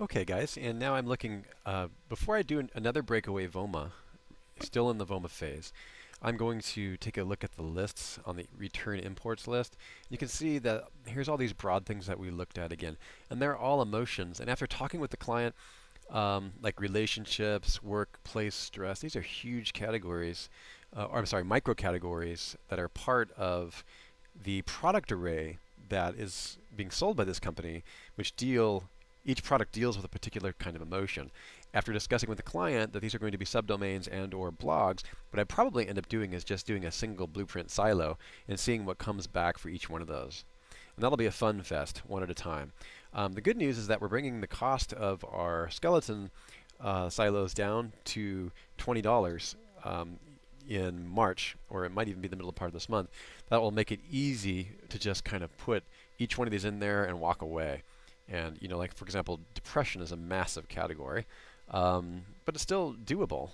Okay, guys, and now I'm looking, before I do another breakaway VOMA, still in the VOMA phase, I'm going to take a look at the lists on the return imports list. You can see that here's all these broad things that we looked at again, and they're all emotions. And after talking with the client, like relationships, workplace stress, these are huge categories, or I'm sorry, micro categories that are part of the product array that is being sold by this company, which each product deals with a particular kind of emotion. After discussing with the client that these are going to be subdomains and or blogs, what I probably end up doing is just doing a single blueprint silo and seeing what comes back for each one of those. And that'll be a fun fest, one at a time. The good news is that we're bringing the cost of our skeleton silos down to $20 in March, or it might even be the middle part of this month. That will make it easy to just kind of put each one of these in there and walk away. And like for example, depression is a massive category, but it's still doable.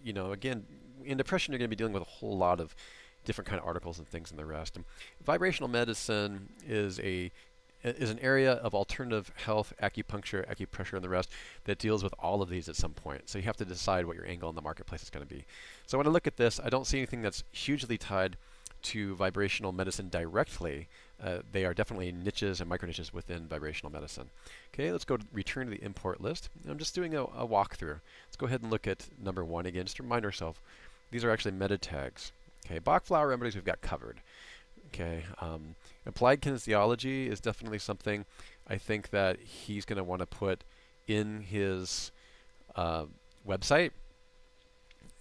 Again, in depression, you're going to be dealing with a whole lot of different kind of articles and things and the rest. And vibrational medicine is an area of alternative health, acupuncture, acupressure, and the rest that deals with all of these at some point. So you have to decide what your angle in the marketplace is going to be. So when I look at this, I don't see anything that's hugely tied to vibrational medicine directly. They are definitely niches and micro niches within vibrational medicine. Okay, let's go to return to the import list. I'm just doing a walkthrough. Let's go ahead and look at number one again, just to remind ourselves. These are actually meta tags. Okay, Bach flower remedies we've got covered. Okay, applied kinesiology is definitely something I think that he's going to want to put in his website,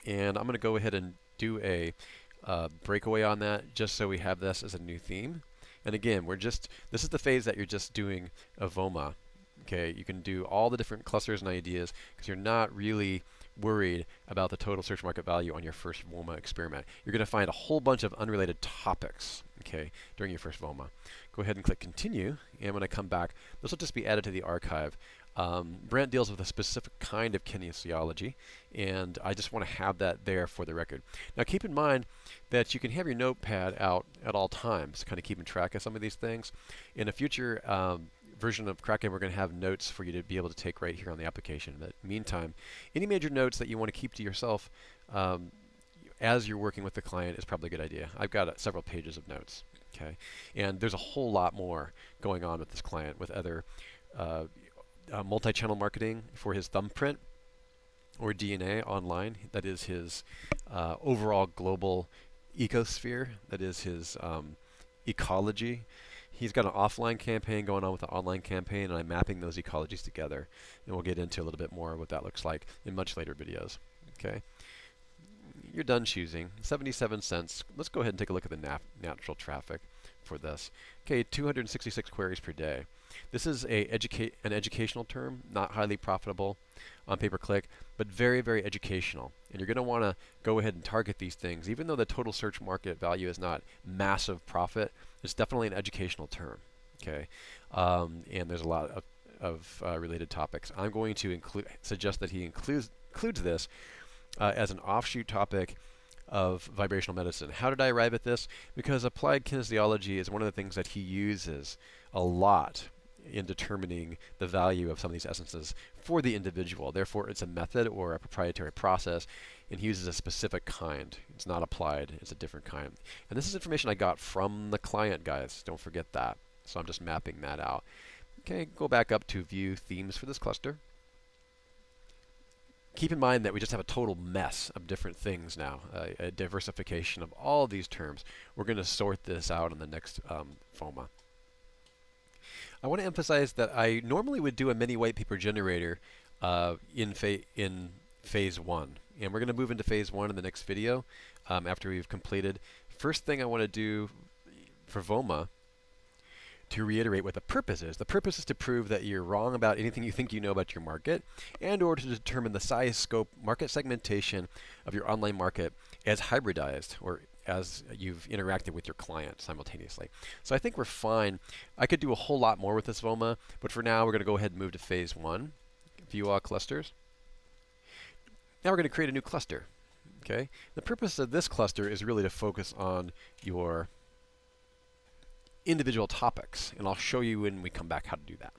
and I'm going to go ahead and do a breakaway on that just so we have this as a new theme. And again, this is the phase that you're just doing a VOMA. Okay, you can do all the different clusters and ideas because you're not really worried about the total search market value on your first VOMA experiment. You're going to find a whole bunch of unrelated topics, okay, during your first VOMA. Go ahead and click continue, and when I come back, this will just be added to the archive. Brent deals with a specific kind of kinesiology, and I just want to have that there for the record. Now keep in mind that you can have your notepad out at all times, kind of keeping track of some of these things. In a future version of Krakken, we're going to have notes for you to be able to take right here on the application. But meantime, any major notes that you want to keep to yourself as you're working with the client is probably a good idea. I've got several pages of notes. Okay, and there's a whole lot more going on with this client with other multi-channel marketing for his thumbprint or DNA online. That is his overall global ecosphere. That is his ecology. He's got an offline campaign going on with an online campaign, and I'm mapping those ecologies together. And we'll get into a little bit more what that looks like in much later videos. Okay, you're done choosing. 77 cents. Let's go ahead and take a look at the natural traffic for this. Okay, 266 queries per day. This is an educational term, not highly profitable on pay-per-click, but very, very educational. And you're going to want to go ahead and target these things. Even though the total search market value is not massive profit, it's definitely an educational term. Okay, and there's a lot of related topics. I'm going to suggest that he includes this as an offshoot topic of vibrational medicine. How did I arrive at this? Because applied kinesiology is one of the things that he uses a lot in determining the value of some of these essences for the individual. Therefore, it's a method or a proprietary process, and he uses a specific kind. It's not applied, it's a different kind. And this is information I got from the client, guys. Don't forget that. So I'm just mapping that out. Okay, go back up to view themes for this cluster. Keep in mind that we just have a total mess of different things now, a diversification of all of these terms. We're going to sort this out in the next FOMA. I want to emphasize that I normally would do a mini white paper generator in phase one. And we're going to move into phase one in the next video after we've completed. First thing I want to do for VOMA, to reiterate what the purpose is. The purpose is to prove that you're wrong about anything you think you know about your market, and or to determine the size, scope, market segmentation of your online market as hybridized, or as you've interacted with your client simultaneously. So I think we're fine. I could do a whole lot more with this VOMA, but for now we're going to go ahead and move to phase one. View all clusters. Now we're going to create a new cluster. Okay. The purpose of this cluster is really to focus on your individual topics, and I'll show you when we come back how to do that.